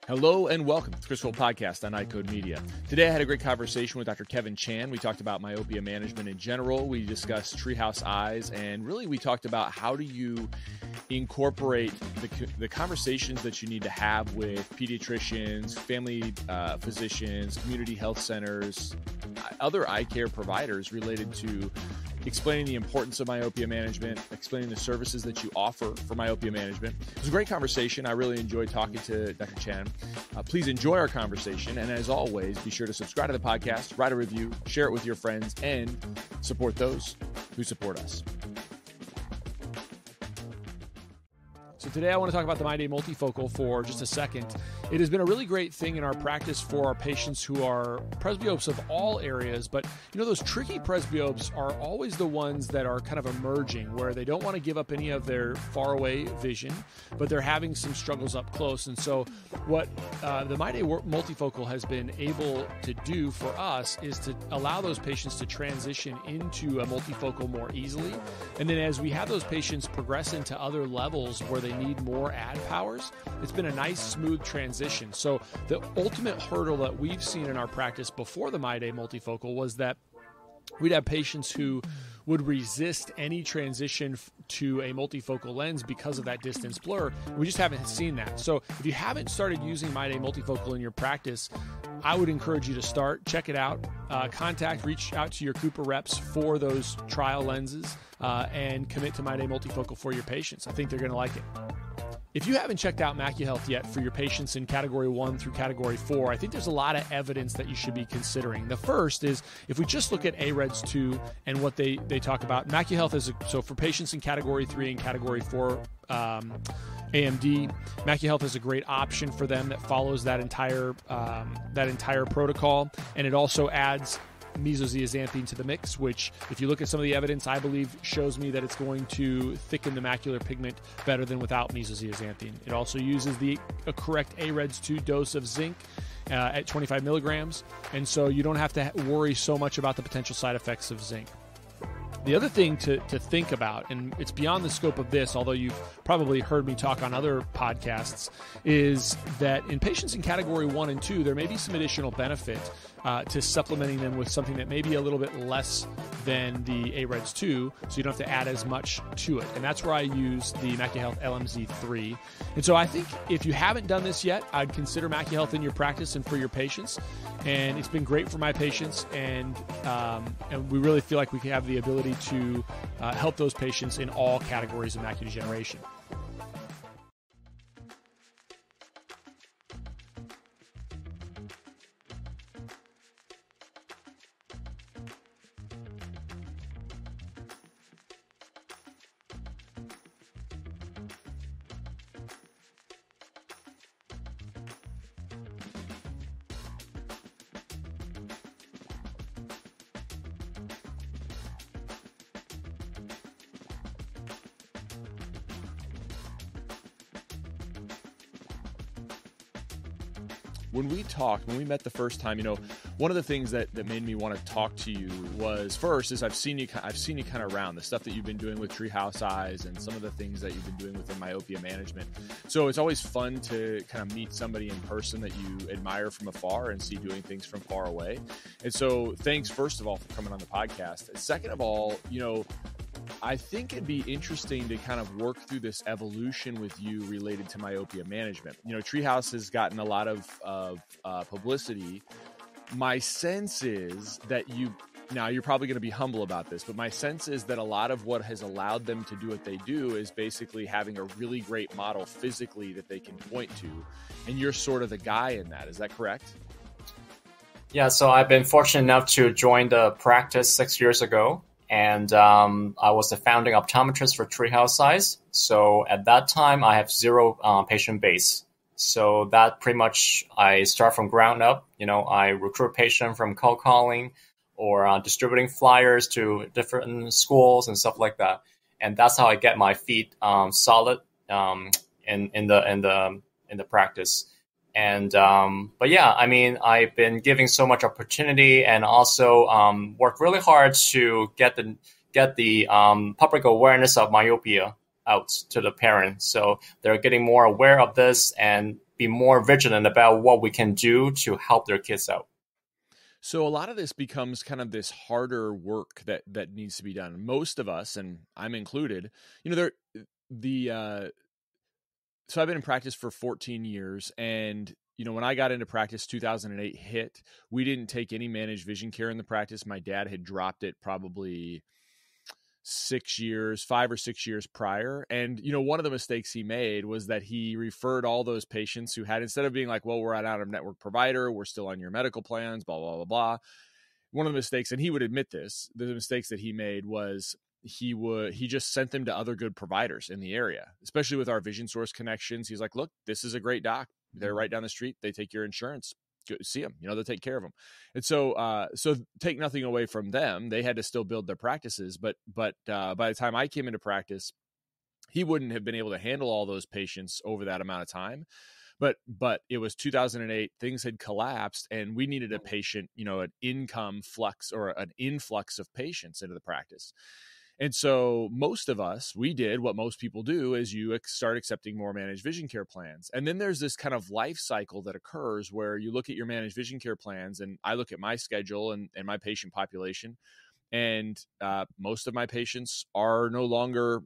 Hello and welcome to the Chris Holt Podcast on iCode Media. Today I had a great conversation with Dr. Kevin Chan. We talked about myopia management in general. We discussed Treehouse Eyes, and really we talked about how do you incorporate the conversations that you need to have with pediatricians, family physicians, community health centers, other eye care providers related to explaining the importance of myopia management, explaining the services that you offer for myopia management. It was a great conversation. I really enjoyed talking to Dr. Chan. Please enjoy our conversation. And as always, be sure to subscribe to the podcast, write a review, share it with your friends, and support those who support us. So today I want to talk about the MyDay multifocal for just a second. It has been a really great thing in our practice for our patients who are presbyopes of all areas, but you know, those tricky presbyopes are always the ones that are kind of emerging, where they don't want to give up any of their faraway vision, but they're having some struggles up close. And so what the MyDay multifocal has been able to do for us is to allow those patients to transition into a multifocal more easily. And then as we have those patients progress into other levels where they need more ad powers, it's been a nice smooth transition. So the ultimate hurdle that we've seen in our practice before the MyDay multifocal was that we'd have patients who would resist any transition to a multifocal lens because of that distance blur. We just haven't seen that. So if you haven't started using MyDay multifocal in your practice, I would encourage you to start, check it out, reach out to your Cooper reps for those trial lenses and commit to MyDay multifocal for your patients. I think they're going to like it. If you haven't checked out MacuHealth yet for your patients in Category 1 through Category 4, I think there's a lot of evidence that you should be considering. The first is, if we just look at AREDS 2 and what they talk about, MacuHealth is, so for patients in Category 3 and Category 4 AMD, MacuHealth is a great option for them that follows that entire protocol, and it also adds mesozeaxanthine to the mix, which, if you look at some of the evidence, I believe shows me that it's going to thicken the macular pigment better than without mesozeaxanthine. It also uses the correct AREDS 2 dose of zinc at 25 milligrams, and so you don't have to worry so much about the potential side effects of zinc. The other thing to think about, and it's beyond the scope of this, although you've probably heard me talk on other podcasts, is that in patients in Category 1 and 2, there may be some additional benefit to supplementing them with something that may be a little bit less than the AREDS 2, so you don't have to add as much to it. And that's where I use the MacuHealth LMZ3. And so I think if you haven't done this yet, I'd consider MacuHealth in your practice and for your patients. And it's been great for my patients, and we really feel like we can have the ability to help those patients in all categories of macular degeneration. When we met the first time, one of the things that made me want to talk to you was, first, is I've seen you kind of around the stuff that you've been doing with Treehouse Eyes and some of the things that you've been doing within myopia management. So it's always fun to kind of meet somebody in person that you admire from afar and see doing things from far away. And so thanks, first of all, for coming on the podcast. And second of all, I think it'd be interesting to kind of work through this evolution with you related to myopia management. Treehouse has gotten a lot of publicity. My sense is that now you're probably going to be humble about this, but my sense is that a lot of what has allowed them to do what they do is basically having a really great model physically that they can point to. And you're sort of the guy in that. Is that correct? Yeah, so I've been fortunate enough to join the practice 6 years ago. And I was the founding optometrist for Treehouse Eyes. So at that time, I have zero patient base. So that pretty much, I start from ground up. I recruit patients from cold calling or distributing flyers to different schools and stuff like that. And that's how I get my feet solid in the practice. And but yeah, I've been giving so much opportunity and also worked really hard to get the public awareness of myopia out to the parents. So they're getting more aware of this, and be more vigilant about what we can do to help their kids out. So a lot of this becomes kind of this harder work that needs to be done. Most of us, and I'm included, so I've been in practice for 14 years, and when I got into practice, 2008 hit. We didn't take any managed vision care in the practice. My dad had dropped it probably 5 or 6 years prior. And, one of the mistakes he made was that he referred all those patients who had, instead of being like, well, we're an out-of-network provider, we're still on your medical plans, blah, blah, blah, blah. One of the mistakes, and he would admit this, the mistakes that he made was he just sent them to other good providers in the area, especially with our Vision Source connections. He's like, look, this is a great doc. They're right down the street. They take your insurance. Go see them, they'll take care of them. And so take nothing away from them. They had to still build their practices. But by the time I came into practice, he wouldn't have been able to handle all those patients over that amount of time. But it was 2008, things had collapsed, and we needed a patient, an income flux or an influx of patients into the practice. And so most of us, we did what most people do, is you start accepting more managed vision care plans. And then there's this kind of life cycle that occurs where you look at your managed vision care plans, and I look at my schedule and my patient population, and most of my patients are no longer,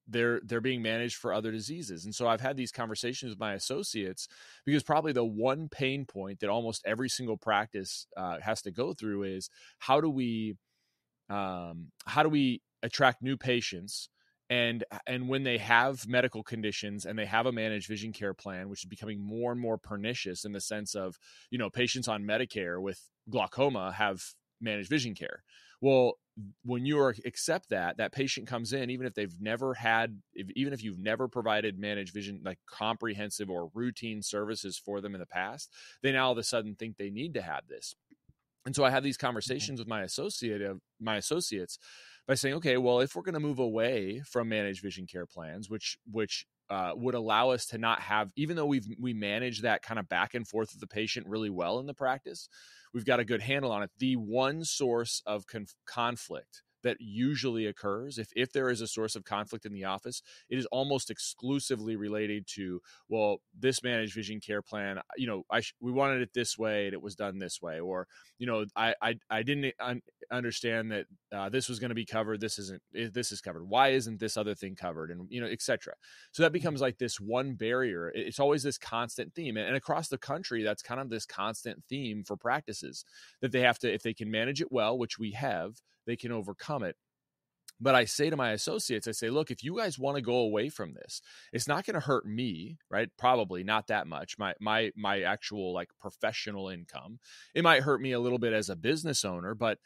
they're being managed for other diseases. And so I've had these conversations with my associates, because probably the one pain point that almost every single practice has to go through is how do we attract new patients, and when they have medical conditions and they have a managed vision care plan, which is becoming more and more pernicious in the sense of, patients on Medicare with glaucoma have managed vision care. Well, when you accept that patient comes in, even if you've never provided managed vision, like comprehensive or routine services for them in the past, they now all of a sudden think they need to have this. And so I have these conversations with my associates by saying, okay, well, if we're going to move away from managed vision care plans, which would allow us to not have, even though we manage that kind of back and forth with the patient really well in the practice, we've got a good handle on it. The one source of conflict that usually occurs, if there is a source of conflict in the office, it is almost exclusively related to, well, this managed vision care plan, we wanted it this way and it was done this way, or I didn't understand that this was going to be covered. This is covered. Why isn't this other thing covered? And et cetera. So that becomes like this one barrier. It's always this constant theme, and across the country, that's kind of this constant theme for practices, that they have to, if they can manage it well, which we have, they can overcome it. But I say to my associates, I say, look, if you guys want to go away from this, it's not going to hurt me, right? Probably not that much. My actual like professional income, it might hurt me a little bit as a business owner, but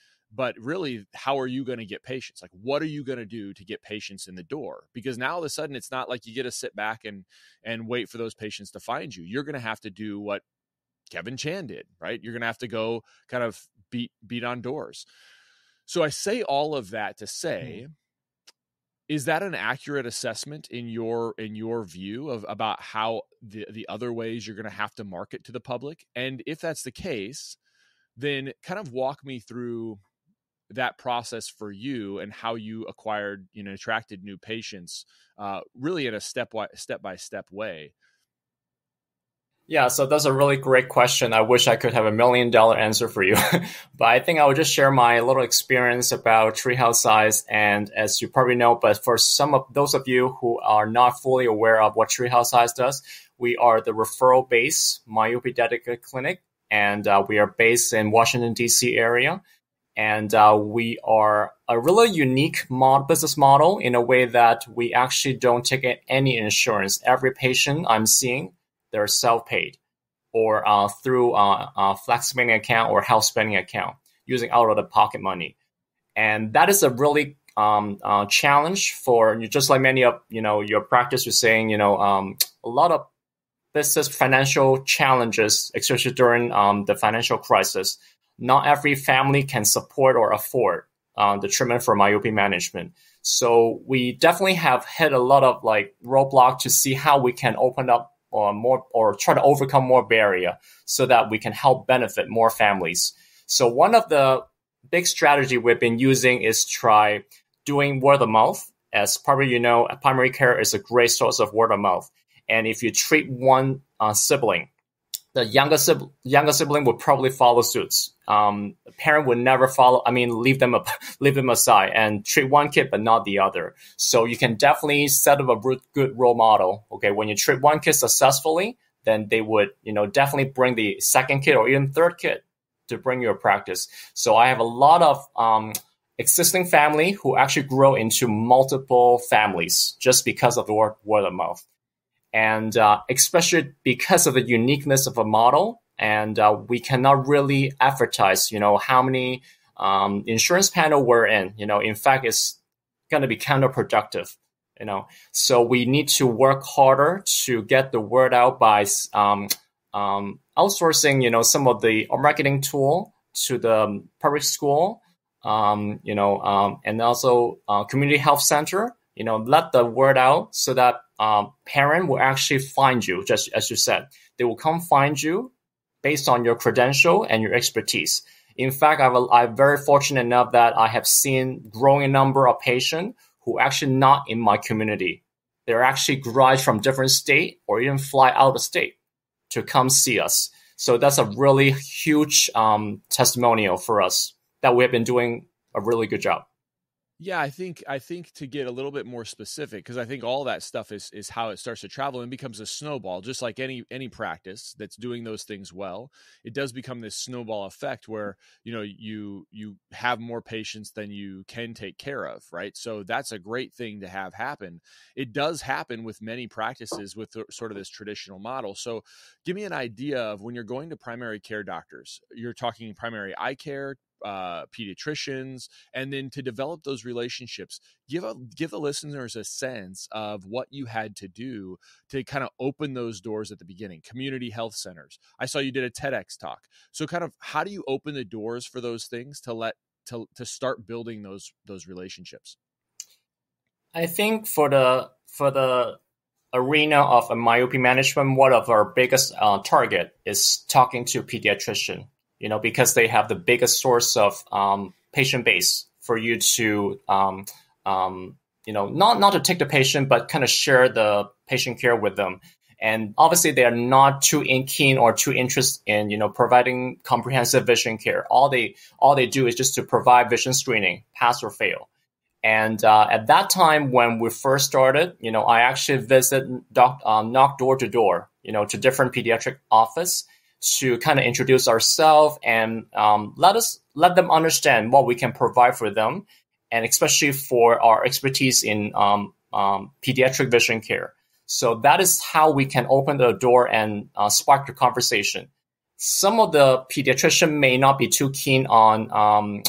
really, how are you going to get patients? Like, what are you going to do to get patients in the door? Because now all of a sudden, it's not like you get to sit back and wait for those patients to find you. You're going to have to do what Kevin Chan did, right? You're going to have to go kind of beat on doors. So I say all of that to say, is that an accurate assessment in your view about how the other ways you're going to have to market to the public? And if that's the case, then kind of walk me through that process for you and how you acquired, attracted new patients, really in a step-by-step way. Yeah, so that's a really great question. I wish I could have $1 million answer for you, but I think I will just share my little experience about Treehouse Eyes. And as you probably know, but for some of those of you who are not fully aware of what Treehouse Eyes does, we are the referral-based myopia dedicated clinic, and we are based in Washington, D.C. area. And we are a really unique business model in a way that we actually don't take any insurance. Every patient I'm seeing, they're self-paid or through a flex spending account or health spending account using out-of-the-pocket money. And that is a really challenge for you, just like many of your practice. You're saying a lot of business financial challenges, especially during the financial crisis. Not every family can support or afford the treatment for myopia management. So we definitely have hit a lot of roadblock to see how we can open up or try to overcome more barrier so that we can help benefit more families. So one of the big strategy we've been using is try doing word of mouth. As probably primary care is a great source of word of mouth. And if you treat one sibling, the younger sibling would probably follow suits. The parent would never leave them aside and treat one kid but not the other. So you can definitely set up a good role model. Okay, when you treat one kid successfully, then they would, definitely bring the second kid or even third kid to bring your practice. So I have a lot of existing family who actually grow into multiple families just because of the word of mouth. And especially because of the uniqueness of a model, and we cannot really advertise, how many insurance panel we're in. In fact, it's going to be counterproductive. So we need to work harder to get the word out by outsourcing, some of the marketing tool to the public school, and also community health center. Let the word out so that parent will actually find you, just as you said. They will come find you based on your credential and your expertise. In fact, I'm very fortunate enough that I have seen growing number of patients who actually not in my community. They're actually derived from different state or even fly out of state to come see us. So that's a really huge testimonial for us that we have been doing a really good job. Yeah, I think to get a little bit more specific, because I think all that stuff is how it starts to travel and becomes a snowball, just like any practice that's doing those things well. It does become this snowball effect where, you have more patients than you can take care of, right? So that's a great thing to have happen. It does happen with many practices with sort of this traditional model. So give me an idea of when you're going to primary care doctors, you're talking primary eye care, pediatricians, and then to develop those relationships, give the listeners a sense of what you had to do to kind of open those doors at the beginning. Community health centers. I saw you did a TEDx talk. So kind of how do you open the doors for those things to start building those relationships? I think for the arena of a myopia management, one of our biggest target is talking to pediatrician. Because they have the biggest source of patient base for you to, not to take the patient, but kind of share the patient care with them. And obviously, they are not too keen or too interested in, providing comprehensive vision care. All they do is just to provide vision screening, pass or fail. And at that time, when we first started, I actually knock door to door, to different pediatric office, to kind of introduce ourselves and let them understand what we can provide for them, and especially for our expertise in pediatric vision care. So that is how we can open the door and spark the conversation. Some of the pediatrician may not be too keen on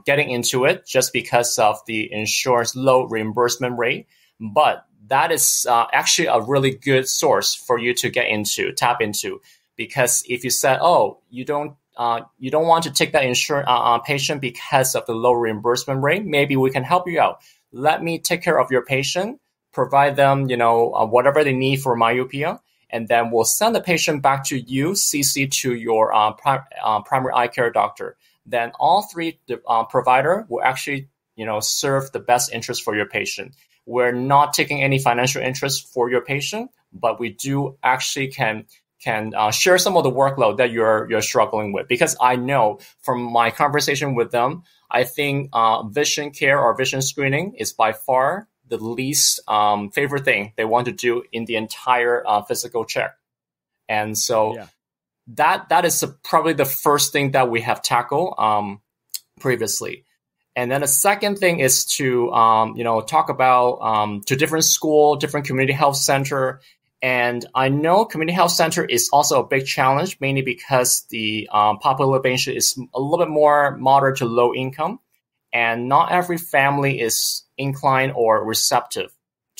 getting into it just because of the insurance low reimbursement rate, but that is actually a really good source for you to tap into. Because if you said, you don't want to take that insurance patient because of the low reimbursement rate, maybe we can help you out. Let me take care of your patient, provide them, whatever they need for myopia, and then we'll send the patient back to you, CC to your primary eye care doctor. Then all three provider will actually, serve the best interest for your patient. We're not taking any financial interest for your patient, but we do actually can share some of the workload that you're struggling with. Because I know from my conversation with them, I think vision care or vision screening is by far the least favorite thing they want to do in the entire physical check. And so that is probably the first thing that we have tackled previously. And then the second thing is to talk about to different school, different community health center. And I know community health center is also a big challenge, mainly because the population is a little bit more moderate to low income. And not every family is inclined or receptive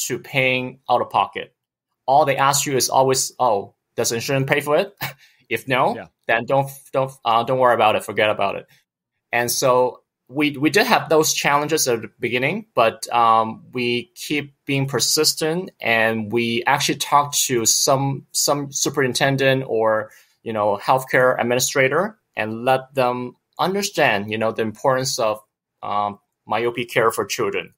to paying out of pocket. All they ask you is always, does insurance pay for it? If no, then don't worry about it. Forget about it. And so we did have those challenges at the beginning, but we keep being persistent, and we actually talked to some superintendent or healthcare administrator and let them understand the importance of myopia care for children.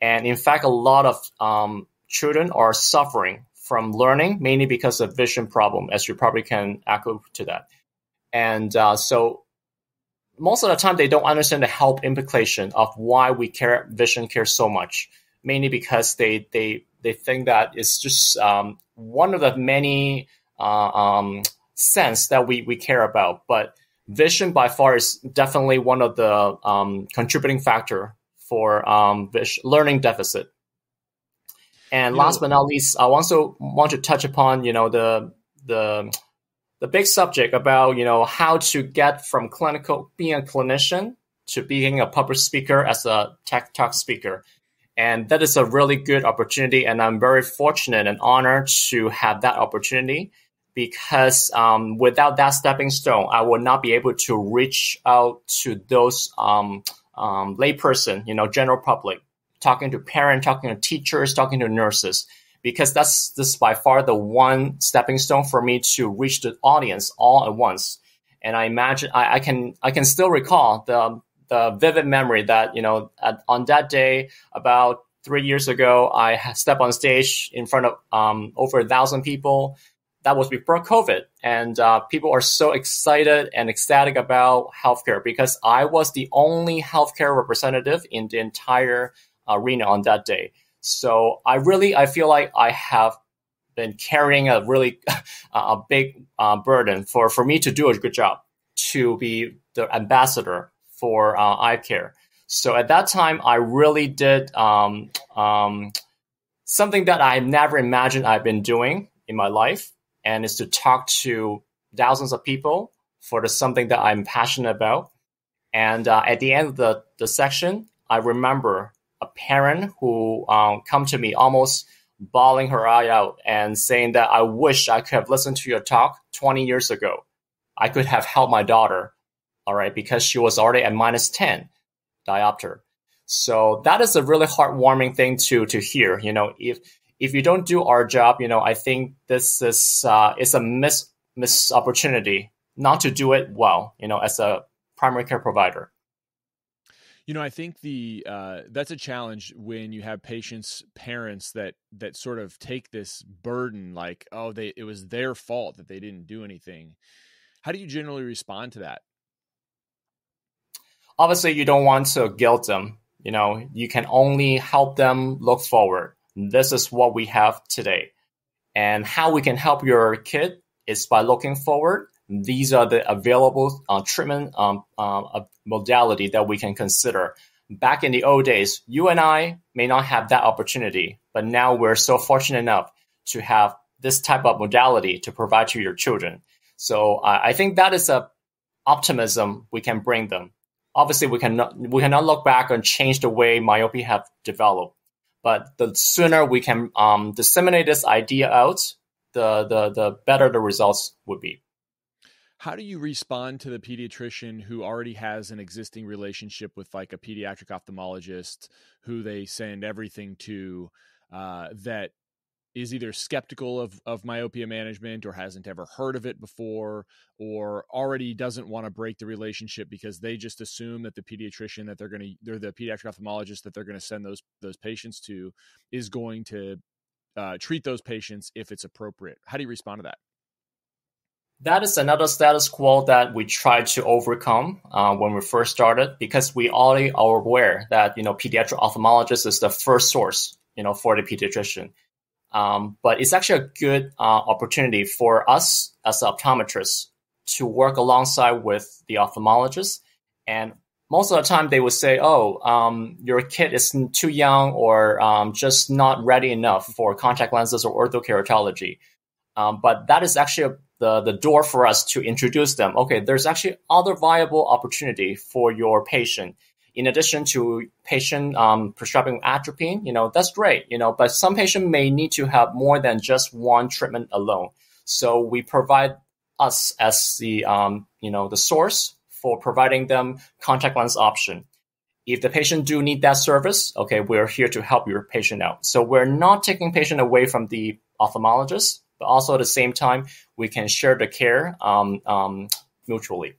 And in fact, a lot of children are suffering from learning, mainly because of vision problem, as you probably can echo to that. And so most of the time, they don't understand the health implication of why we care vision care so much, mainly because they think that it's just one of the many sense that we care about. But vision by far is definitely one of the contributing factor for learning deficit. And last but not least, I also want to touch upon, the big subject about, how to get from being a clinician to being a public speaker as a tech talk speaker. And that is a really good opportunity. And I'm very fortunate and honored to have that opportunity, because without that stepping stone, I would not be able to reach out to those layperson, general public, talking to parents, talking to teachers, talking to nurses, because this is by far the one stepping stone for me to reach the audience all at once. And I imagine I can still recall the vivid memory that, on that day, about 3 years ago, I stepped on stage in front of over 1,000 people. That was before COVID. And people are so excited and ecstatic about healthcare, because I was the only healthcare representative in the entire arena on that day. So I feel like I have been carrying a really a big burden for me to do a good job, to be the ambassador for eye care. So at that time, I really did something that I never imagined I've been doing in my life, and is to talk to thousands of people for something that I'm passionate about. And at the end of the section, I remember a parent who come to me almost bawling her eye out and saying that, I wish I could have listened to your talk 20 years ago. I could have helped my daughter, all right, because she was already at -10 diopter. So that is a really heartwarming thing to hear. If you don't do our job, I think this is a miss opportunity not to do it well, as a primary care provider. I think that's a challenge when you have parents that sort of take this burden, like, oh, it was their fault that they didn't do anything. How do you generally respond to that? Obviously, you don't want to guilt them. You can only help them look forward. This is what we have today. And how we can help your kid is by looking forward. These are the available treatment modality that we can consider. Back in the old days, you and I may not have that opportunity, but now we're so fortunate enough to have this type of modality to provide to your children. So I think that is a optimism we can bring them. Obviously, we cannot look back and change the way myopia have developed, but the sooner we can disseminate this idea out, the better the results would be. How do you respond to the pediatrician who already has an existing relationship with like a pediatric ophthalmologist who they send everything to, that is either skeptical of myopia management or hasn't ever heard of it before, or already doesn't want to break the relationship because they just assume that the pediatrician that they're the pediatric ophthalmologist that they're going to send those patients to is going to treat those patients if it's appropriate? How do you respond to that? That is another status quo that we tried to overcome when we first started, because we already are aware that, pediatric ophthalmologist is the first source, for the pediatrician. But it's actually a good opportunity for us as optometrists to work alongside with the ophthalmologist. And most of the time they would say, your kid is too young or just not ready enough for contact lenses or orthokeratology. But that is actually the door for us to introduce them. Okay, there's actually other viable opportunity for your patient. In addition to patient prescribing atropine, that's great, but some patient may need to have more than just one treatment alone. So we provide us as the source for providing them contact lens option. If the patient do need that service, okay, we're here to help your patient out. So we're not taking patient away from the ophthalmologist, but also at the same time, we can share the care mutually.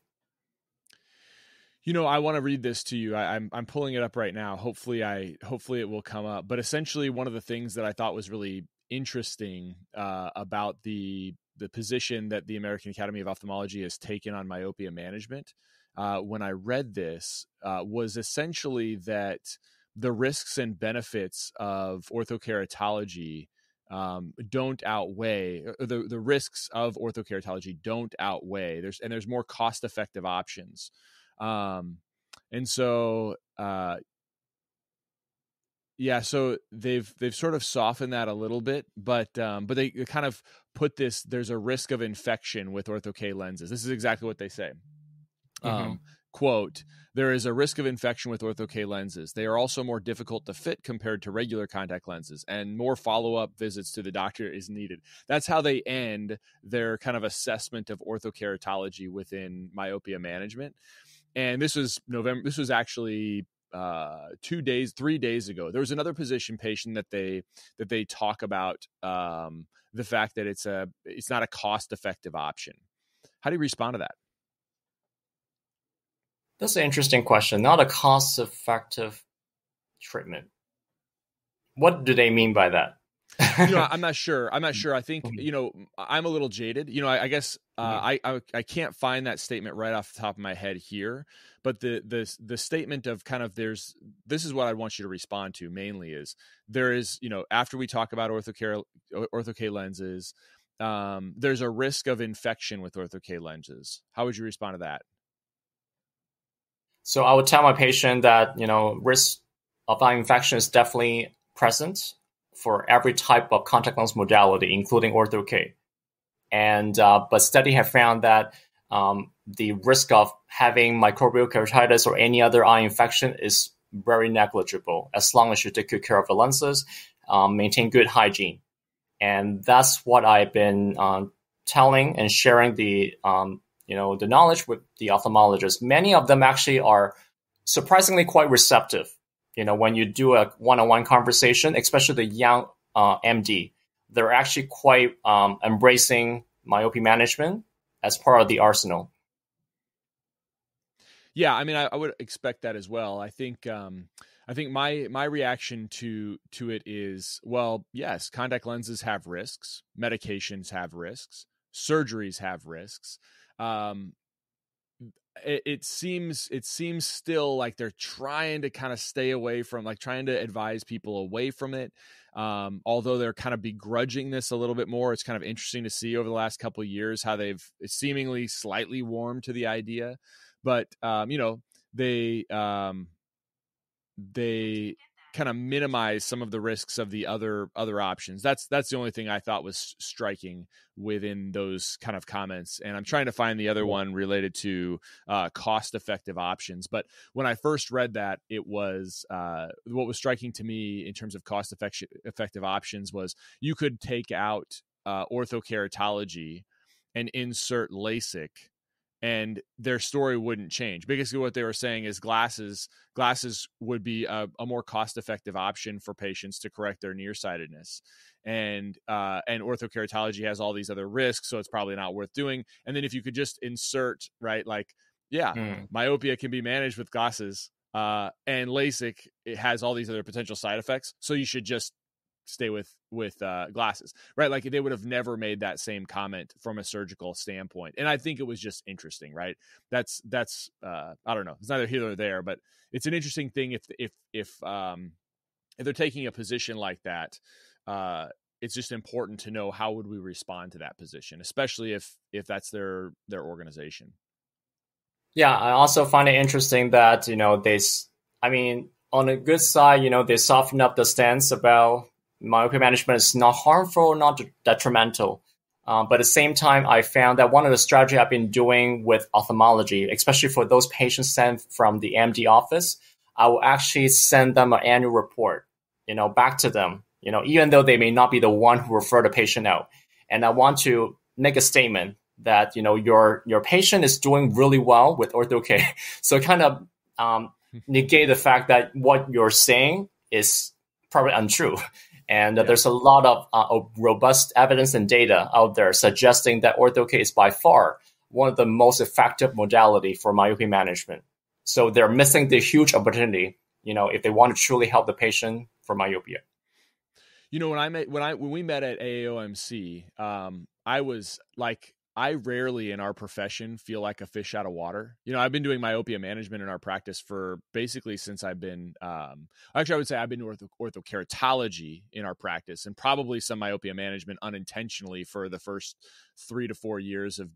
I want to read this to you. I'm pulling it up right now. Hopefully it will come up. But essentially, one of the things that I thought was really interesting about the position that the American Academy of Ophthalmology has taken on myopia management when I read this was essentially that the risks and benefits of orthokeratology don't outweigh the risks of orthokeratology don't outweigh. There's more cost-effective options, and so so they've sort of softened that a little bit, but they kind of put this. There's a risk of infection with ortho-K lenses. This is exactly what they say. Quote, there is a risk of infection with ortho-K lenses. They are also more difficult to fit compared to regular contact lenses, and more follow-up visits to the doctor is needed. That's how they end their kind of assessment of orthokeratology within myopia management. And this was November. This was actually 3 days ago. There was another physician patient that they talk about the fact that it's not a cost-effective option. How do you respond to that? That's an interesting question. Not a cost-effective treatment. What do they mean by that? I'm not sure. I think, I'm a little jaded. I guess I can't find that statement right off the top of my head here, but the statement of kind of this is what I want you to respond to mainly is there is, after we talk about ortho-K lenses, there's a risk of infection with ortho-K lenses. How would you respond to that? So I would tell my patient that, risk of eye infection is definitely present for every type of contact lens modality, including ortho-K. And but study have found that the risk of having microbial keratitis or any other eye infection is very negligible as long as you take good care of the lenses, maintain good hygiene. And that's what I've been telling and sharing the knowledge with the ophthalmologists. Many of them actually are surprisingly quite receptive. When you do a one-on-one conversation, especially the young MD, they're actually quite embracing myopia management as part of the arsenal. Yeah, I mean, I would expect that as well. I think my reaction to it is, well, yes, contact lenses have risks, medications have risks, surgeries have risks. It seems still like they're trying to kind of stay away from, trying to advise people away from it. Although they're kind of begrudging this a little bit more. It's kind of interesting to see over the last couple of years how they've seemingly slightly warmed to the idea, but they kind of minimize some of the risks of the other options. That's the only thing I thought was striking within those kind of comments. And I'm trying to find the other one related to cost-effective options. But when I first read that, it was what was striking to me in terms of cost-effective options was you could take out orthokeratology and insert LASIK, and their story wouldn't change. Basically, what they were saying is glasses would be a more cost-effective option for patients to correct their nearsightedness. And orthokeratology has all these other risks, so it's probably not worth doing. And then if you could just insert, right, myopia can be managed with glasses, and LASIK, it has all these other potential side effects, so you should just stay with glasses, right? Like they would have never made that same comment from a surgical standpoint. And I think it was just interesting, right? That's I don't know. It's neither here nor there, but it's an interesting thing if they're taking a position like that. It's just important to know how would we respond to that position, especially if that's their organization. Yeah, I also find it interesting that, on a good side, they soften up the stance about myopia management is not harmful, not detrimental. But at the same time, I found that one of the strategies I've been doing with ophthalmology, especially for those patients sent from the MD office, I will actually send them an annual report, back to them, even though they may not be the one who referred the patient out. And I want to make a statement that, your patient is doing really well with ortho-K. So kind of negate the fact that what you're saying is probably untrue. And there's a lot of robust evidence and data out there suggesting that ortho-K is by far one of the most effective modality for myopia management. So they're missing the huge opportunity, if they want to truly help the patient for myopia. When we met at AAOMC, I was like, I rarely in our profession feel like a fish out of water. I've been doing myopia management in our practice for basically since I've been, actually I would say I've been doing orthokeratology in our practice, and probably some myopia management unintentionally for the first 3 to 4 years of,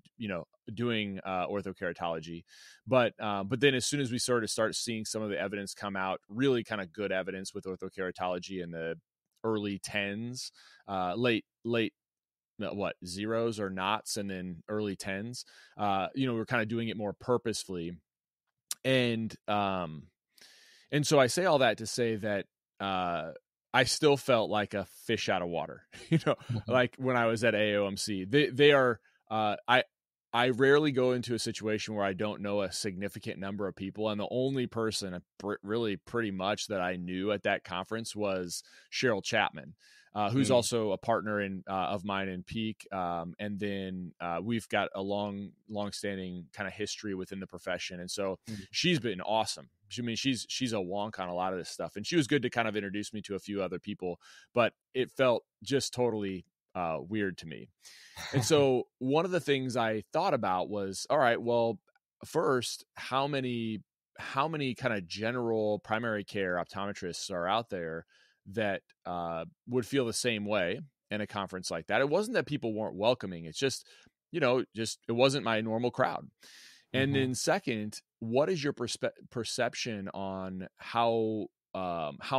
doing orthokeratology. But then as soon as we start seeing some of the evidence come out, really kind of good evidence with orthokeratology in the early tens, late zeros or knots, and then early tens. We're kind of doing it more purposefully, and so I say all that to say that I still felt like a fish out of water. Like when I was at AOMC, they are. I rarely go into a situation where I don't know a significant number of people, and the only person really pretty much that I knew at that conference was Cheryl Chapman, who's also a partner of mine in Peak. And then we've got a long-standing kind of history within the profession. And so she's been awesome. I mean, she's a wonk on a lot of this stuff, and she was good to kind of introduce me to a few other people, but it felt just totally weird to me. And so one of the things I thought about was, all right, well, first, how many kind of general primary care optometrists are out there that would feel the same way in a conference like that? It wasn't that people weren't welcoming. It's just, it wasn't my normal crowd. And then second, what is your perception on how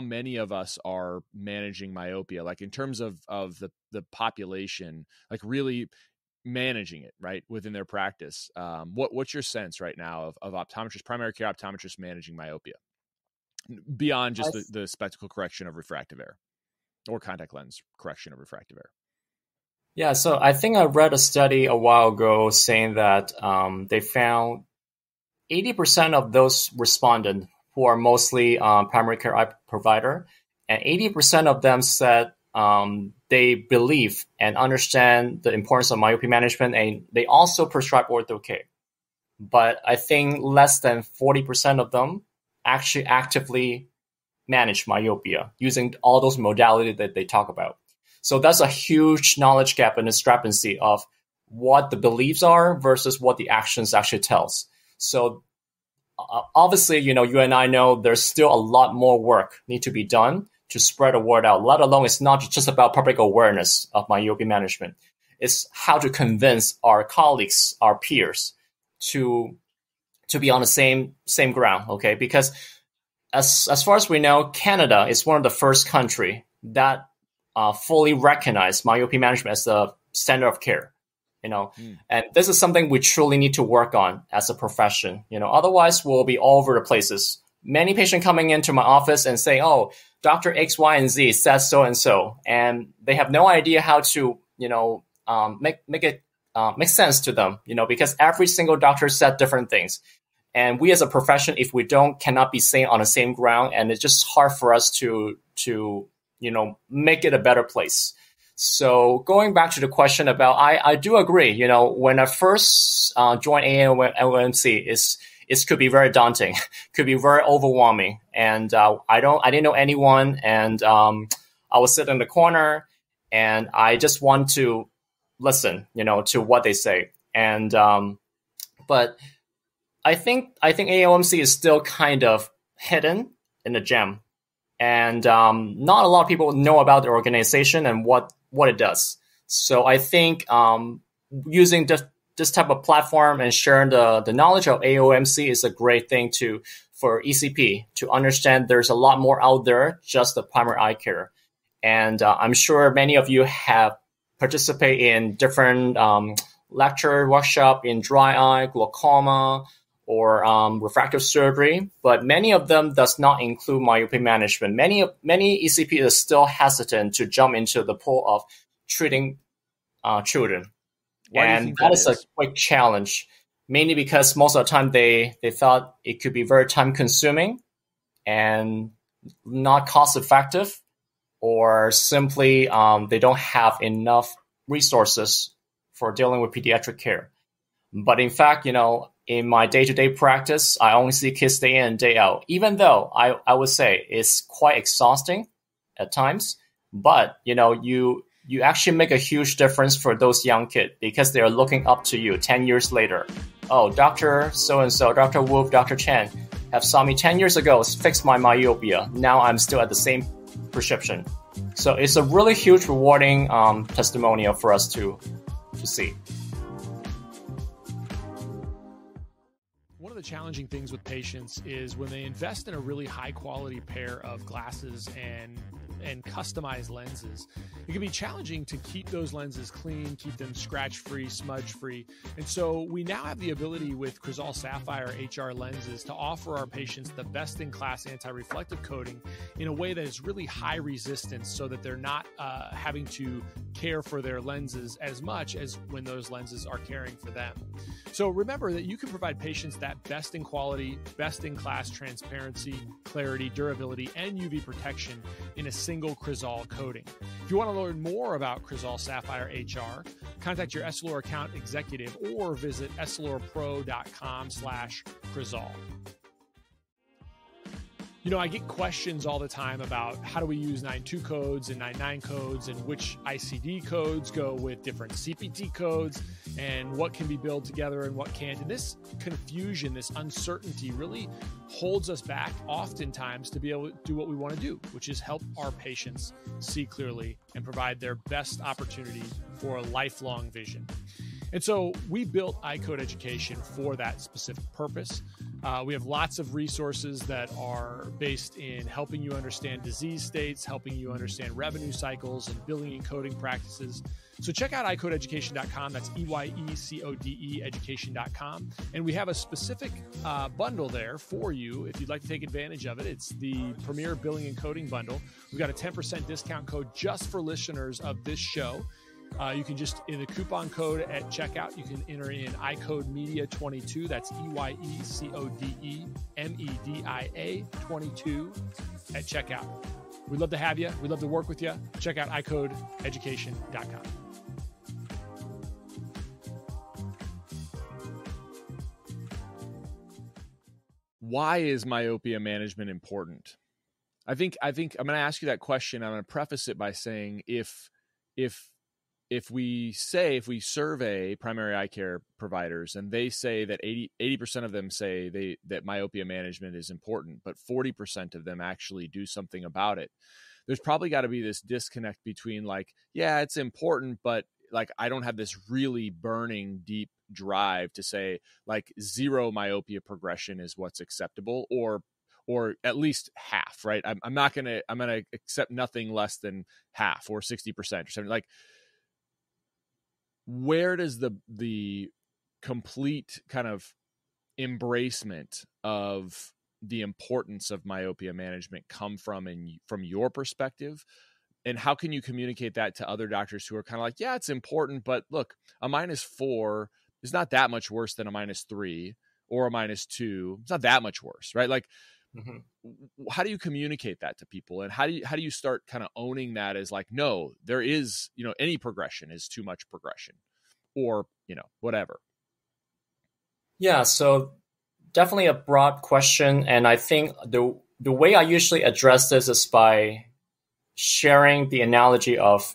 many of us are managing myopia, like in terms of the population, like really managing it right within their practice? What's your sense right now of optometrists, primary care optometrists managing myopia beyond just the spectacle correction of refractive error or contact lens correction of refractive error? Yeah, so I think I read a study a while ago saying that they found 80% of those respondents who are mostly primary care eye provider, and 80% of them said they believe and understand the importance of myopia management, and they also prescribe ortho-K. But I think less than 40% of them actually actively manage myopia using all those modalities that they talk about. So that's a huge knowledge gap and discrepancy of what the beliefs are versus what the actions actually tells. So obviously, you and I know there's still a lot more work need to be done to spread the word out, let alone it's not just about public awareness of myopia management. It's how to convince our colleagues, our peers to be on the same ground, okay? Because as far as we know, Canada is one of the first country that fully recognize myopia management as the standard of care. And this is something we truly need to work on as a profession. Otherwise we'll be all over the places. Many patients coming into my office and say, "Oh, Dr. X, Y, and Z says so and so," and they have no idea how to, make it make sense to them. Because every single doctor said different things, and we as a profession, if we cannot be seen on the same ground, and it's just hard for us to make it a better place. So going back to the question about, I do agree. When I first joined AAOMC, it could be very daunting, could be very overwhelming, and I didn't know anyone, and I was sitting in the corner, and I just want to listen, to what they say, and but I think AAOMC is still kind of hidden in the gem, and not a lot of people know about the organization and what it does. So I think using this type of platform and sharing the knowledge of AOMC is a great thing for ECP to understand there's a lot more out there, just the primary eye care. And I'm sure many of you have participated in different lecture, workshop in dry eye, glaucoma, or refractive surgery, but many of them does not include myopia management. Many ECP is still hesitant to jump into the pool of treating children. And that is a quick challenge, mainly because most of the time they thought it could be very time consuming and not cost effective, or simply they don't have enough resources for dealing with pediatric care. But in fact, in my day-to-day practice, I only see kids day in and day out, even though I would say it's quite exhausting at times. But, you actually make a huge difference for those young kids because they are looking up to you 10 years later. Oh, Dr. So-and-so, Dr. Wolf, Dr. Chen have saw me 10 years ago, fixed my myopia. Now I'm still at the same prescription. So it's a really huge rewarding testimonial for us to see. One of the challenging things with patients is when they invest in a really high quality pair of glasses and customized lenses, it can be challenging to keep those lenses clean, keep them scratch-free, smudge-free. And so we now have the ability with Crizal Sapphire HR lenses to offer our patients the best-in-class anti-reflective coating in a way that is really high resistance so that they're not having to care for their lenses as much as when those lenses are caring for them. So remember that you can provide patients that best-in-quality, best-in-class transparency, clarity, durability, and UV protection in a single Crizal coating. If you want to learn more about Crizal Sapphire HR, contact your Essilor account executive or visit essilorpro.com/Crizal. I get questions all the time about how do we use 9.2 codes and 9.9 codes and which ICD codes go with different CPT codes and what can be billed together and what can't. And this confusion, this uncertainty really holds us back oftentimes to be able to do what we want to do, which is help our patients see clearly and provide their best opportunity for a lifelong vision. And so we built iCode Education for that specific purpose. We have lots of resources that are based in helping you understand disease states, helping you understand revenue cycles and billing and coding practices. So check out iCodeEducation.com. That's EYECODE education.com. And we have a specific bundle there for you if you'd like to take advantage of it. It's the Premier Billing and Coding Bundle. We've got a 10% discount code just for listeners of this show. You can just, in the coupon code at checkout, you can enter in iCode Media 22. That's EYECODE MEDIA 22 at checkout. We'd love to have you. We'd love to work with you. Check out iCodeEducation.com. Why is myopia management important? I think I'm going to ask you that question. I'm going to preface it by saying if we survey primary eye care providers and they say that 80% of them say that myopia management is important, but 40% of them actually do something about it, there's probably got to be this disconnect between it's important, but I don't have this really burning deep drive to say zero myopia progression is what's acceptable or at least half, right? I'm going to accept nothing less than half or 60% or something. Where does the complete kind of embracement of the importance of myopia management come from your perspective? And how can you communicate that to other doctors who are kind of it's important, but look, a -4 is not that much worse than a -3 or a -2. It's not that much worse, right? How do you communicate that to people? And how do you start kind of owning that as no, there is, any progression is too much progression or, whatever. Yeah. So definitely a broad question. And I think the way I usually address this is by sharing the analogy of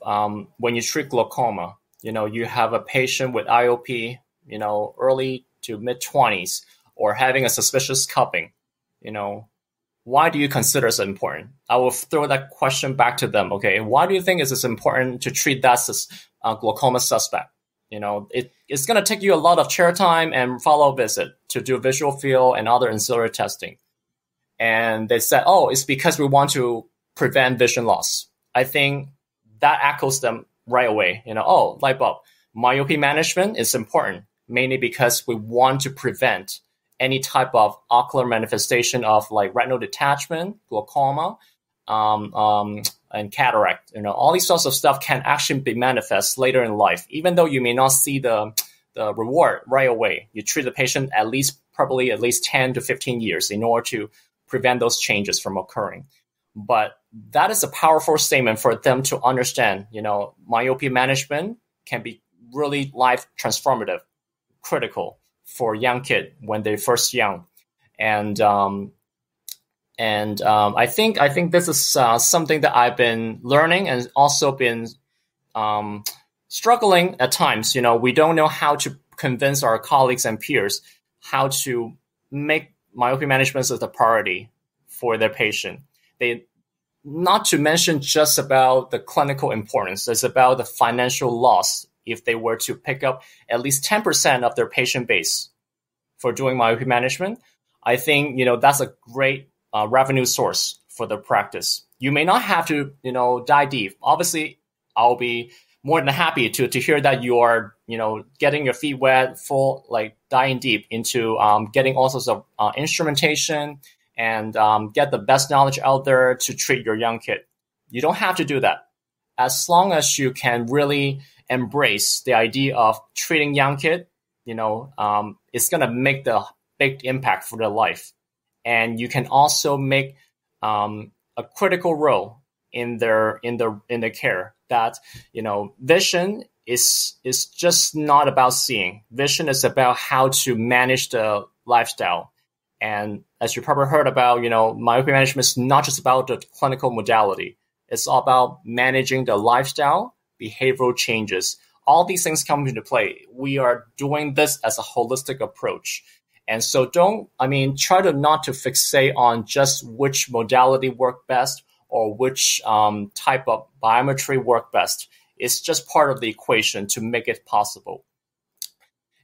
when you treat glaucoma. You have a patient with IOP, early to mid-20s or having a suspicious cupping, why do you consider it important? I will throw that question back to them. Okay, why do you think it's important to treat that glaucoma suspect? It's going to take you a lot of chair time and follow-up visit to do visual field and other ancillary testing. And they said, it's because we want to prevent vision loss. I think that echoes them right away. Light bulb. Myopia management is important, mainly because we want to prevent any type of ocular manifestation of retinal detachment, glaucoma, and cataract. All these sorts of stuff can actually be manifest later in life, even though you may not see the reward right away. You treat the patient probably at least 10 to 15 years in order to prevent those changes from occurring. But that is a powerful statement for them to understand. Myopia management can be really life transformative, critical for young kid when they're first young. And And I think this is something that I've been learning and also been struggling at times. We don't know how to convince our colleagues and peers how to make myopia management as a priority for their patient. They, not to mention just about the clinical importance, it's about the financial loss if they were to pick up at least 10% of their patient base for doing myopia management. I think, that's a great revenue source for the practice. You may not have to, dive deep. Obviously, I'll be more than happy to hear that you are, getting your feet wet, diving deep into getting all sorts of instrumentation and get the best knowledge out there to treat your young kid. You don't have to do that. As long as you can really embrace the idea of treating young kid, it's going to make the big impact for their life. And you can also make a critical role in their care. That vision is just not about seeing. Vision is about how to manage the lifestyle. And as you probably heard about, myopia management is not just about the clinical modality. It's all about managing the lifestyle, behavioral changes. All these things come into play. We are doing this as a holistic approach. And so try to not to fixate on just which modality work best or which type of biometry work best. It's just part of the equation to make it possible.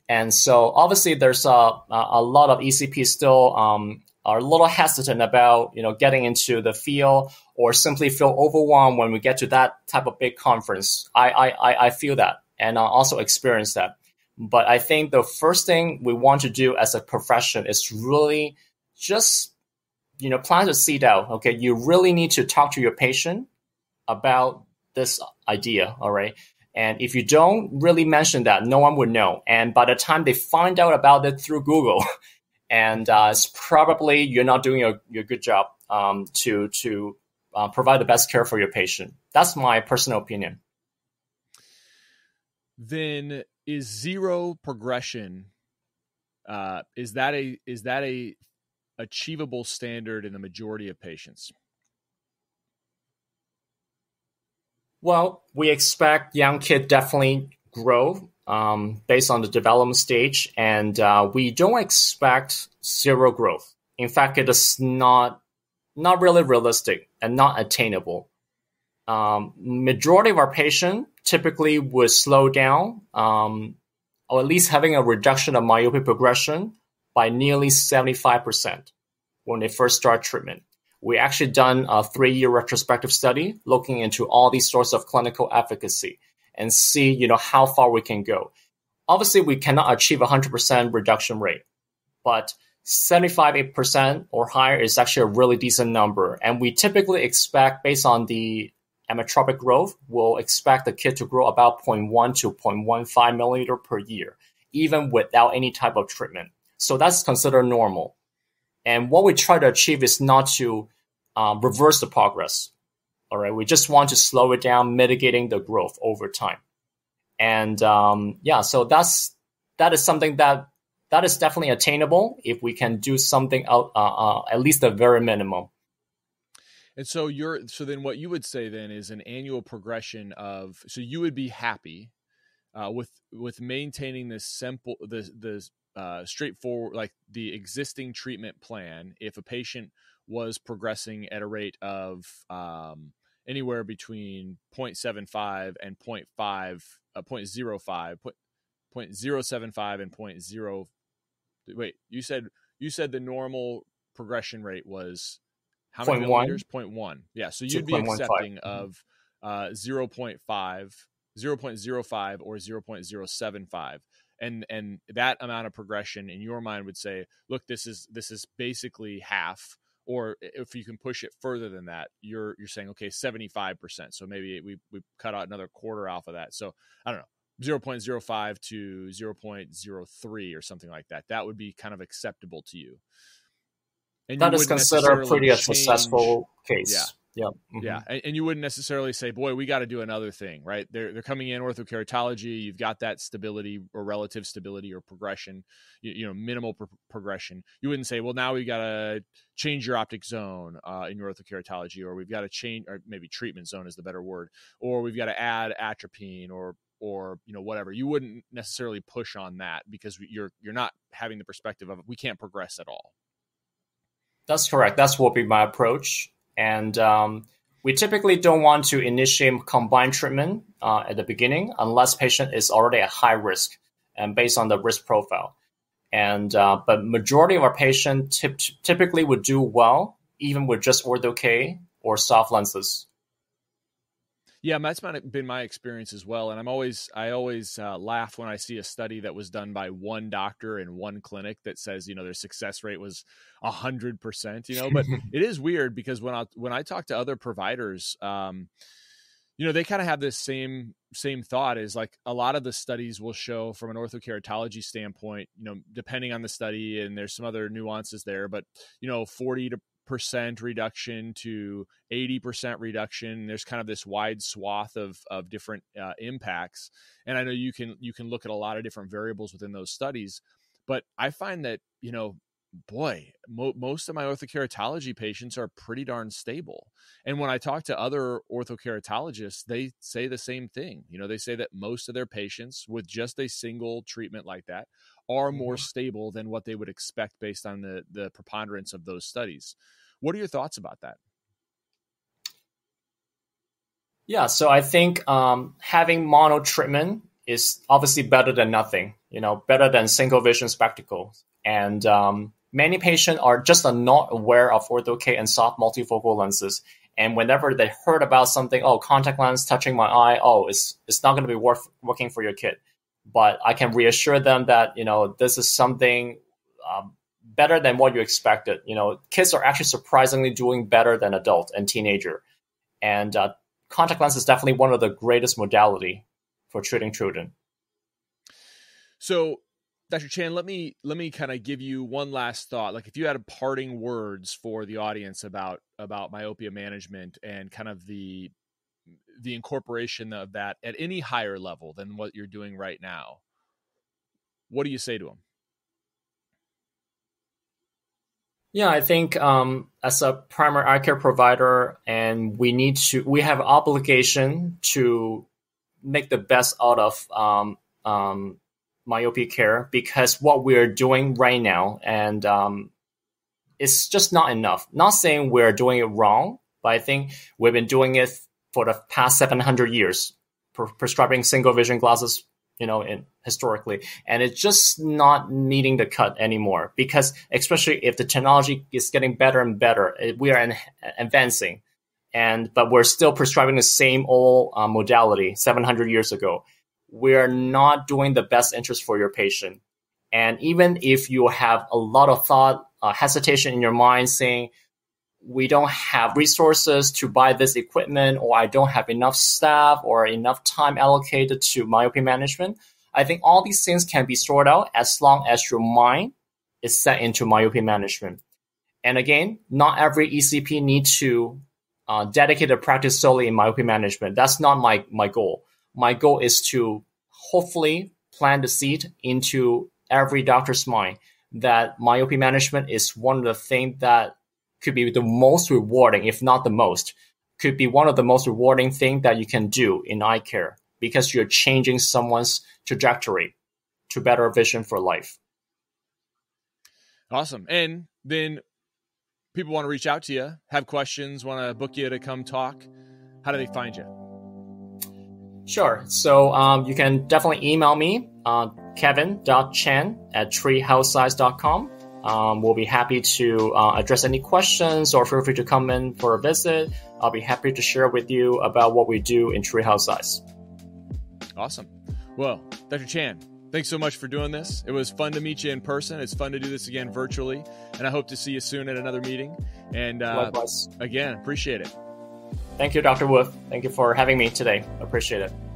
And so obviously there's a lot of ECPs still are a little hesitant about, getting into the field or simply feel overwhelmed when we get to that type of big conference. I feel that and I also experience that. But I think the first thing we want to do as a profession is really just, plant a seed out. Okay, you really need to talk to your patient about this idea, all right? And if you don't really mention that, no one would know. And by the time they find out about it through Google, and it's probably you're not doing your good job to provide the best care for your patient. That's my personal opinion. Then is zero progression, is that a achievable standard in the majority of patients? Well, we expect young kids definitely grow based on the development stage, and we don't expect zero growth. In fact, it is not really realistic and not attainable. Majority of our patients typically would slow down, or at least having a reduction of myopia progression by nearly 75% when they first start treatment. We actually done a 3-year retrospective study looking into all these sorts of clinical efficacy and see, how far we can go. Obviously, we cannot achieve 100% reduction rate, but 75% or higher is actually a really decent number. And we typically expect, based on the ametropic growth, we'll expect the kid to grow about 0.1 to 0.15 millimeter per year, even without any type of treatment. So that's considered normal. And what we try to achieve is not to reverse the progress. All right, we just want to slow it down, mitigating the growth over time. And so that is something that is definitely attainable if we can do something at least the very minimum. And so then what you would say then is an annual progression of, so you would be happy with maintaining this simple, straightforward, like the existing treatment plan. If a patient was progressing at a rate of anywhere between 0.75 and 0.05 and 0.0, wait, you said the normal progression rate was how many millimeters? 0.1. Yeah. So you'd be accepting of 0.5, 0.05 or 0.075. And that amount of progression in your mind would say, look, this is basically half. Or if you can push it further than that, you're saying, okay, 75%. So maybe we cut out another quarter off of that. So I don't know, 0.05 to 0.03 or something like that. That would be kind of acceptable to you. And that is considered pretty a successful case. Yeah. Yeah. And you wouldn't necessarily say, boy, we got to do another thing, right? They're coming in orthokeratology. You've got that stability or relative stability or progression, minimal progression. You wouldn't say, well, now we got to change your optic zone in your orthokeratology, or we've got to change, or maybe treatment zone is the better word, or we've got to add atropine or whatever. You wouldn't necessarily push on that because you're not having the perspective of we can't progress at all. That's correct. That's what will be my approach. And we typically don't want to initiate combined treatment at the beginning unless patient is already at high risk and based on the risk profile. And but majority of our patients typically would do well even with just ortho-K or soft lenses. Yeah, that's been my experience as well. And I always laugh when I see a study that was done by one doctor in one clinic that says, their success rate was 100%, but it is weird because when I talk to other providers, they kind of have this same thought is like a lot of the studies will show from an orthokeratology standpoint, depending on the study, and there's some other nuances there, but 40% reduction to 80% reduction. There's kind of this wide swath of different impacts. And I know you can look at a lot of different variables within those studies, but I find that, most of my orthokeratology patients are pretty darn stable. And when I talk to other orthokeratologists, they say the same thing. They say that most of their patients with just a single treatment like that are more stable than what they would expect based on the preponderance of those studies. What are your thoughts about that? Yeah, so I think having mono treatment is obviously better than nothing, better than single vision spectacles. And many patients are just not aware of ortho-K and soft multifocal lenses. And whenever they heard about something, contact lens touching my eye, it's not going to be working for your kid. But I can reassure them that, this is something better than what you expected. Kids are actually surprisingly doing better than adult and teenager. And contact lens is definitely one of the greatest modality for treating children. So, Dr. Chan, let me kind of give you one last thought. Like if you had parting words for the audience about myopia management and kind of the incorporation of that at any higher level than what you're doing right now, what do you say to them? Yeah, I think as a primary eye care provider, and we have obligation to make the best out of myopia care, because what we're doing right now, and it's just not enough. Not saying we're doing it wrong, but I think we've been doing it for the past 700 years, prescribing single vision glasses, historically, and it's just not needing the cut anymore, because especially if the technology is getting better and better, we are advancing, but we're still prescribing the same old modality 700 years ago. We are not doing the best interest for your patient. And even if you have a lot of thought, hesitation in your mind saying, we don't have resources to buy this equipment, or I don't have enough staff or enough time allocated to myopia management, I think all these things can be sorted out as long as your mind is set into myopia management. And again, not every ECP needs to dedicate a practice solely in myopia management. That's not my goal. My goal is to hopefully plant the seed into every doctor's mind that myopia management is one of the things that could be the most rewarding, if not the most, could be one of the most rewarding things that you can do in eye care, because you're changing someone's trajectory to better vision for life. Awesome. And then people want to reach out to you, have questions, want to book you to come talk. How do they find you? Sure. So you can definitely email me, kevin.chan@treehouseeyes.com. We'll be happy to address any questions, or feel free to come in for a visit. I'll be happy to share with you about what we do in Treehouse Eyes. Awesome. Well, Dr. Chan, thanks so much for doing this. It was fun to meet you in person. It's fun to do this again virtually, and I hope to see you soon at another meeting. And likewise. Again, appreciate it. Thank you, Dr. Wolf. Thank you for having me today. Appreciate it.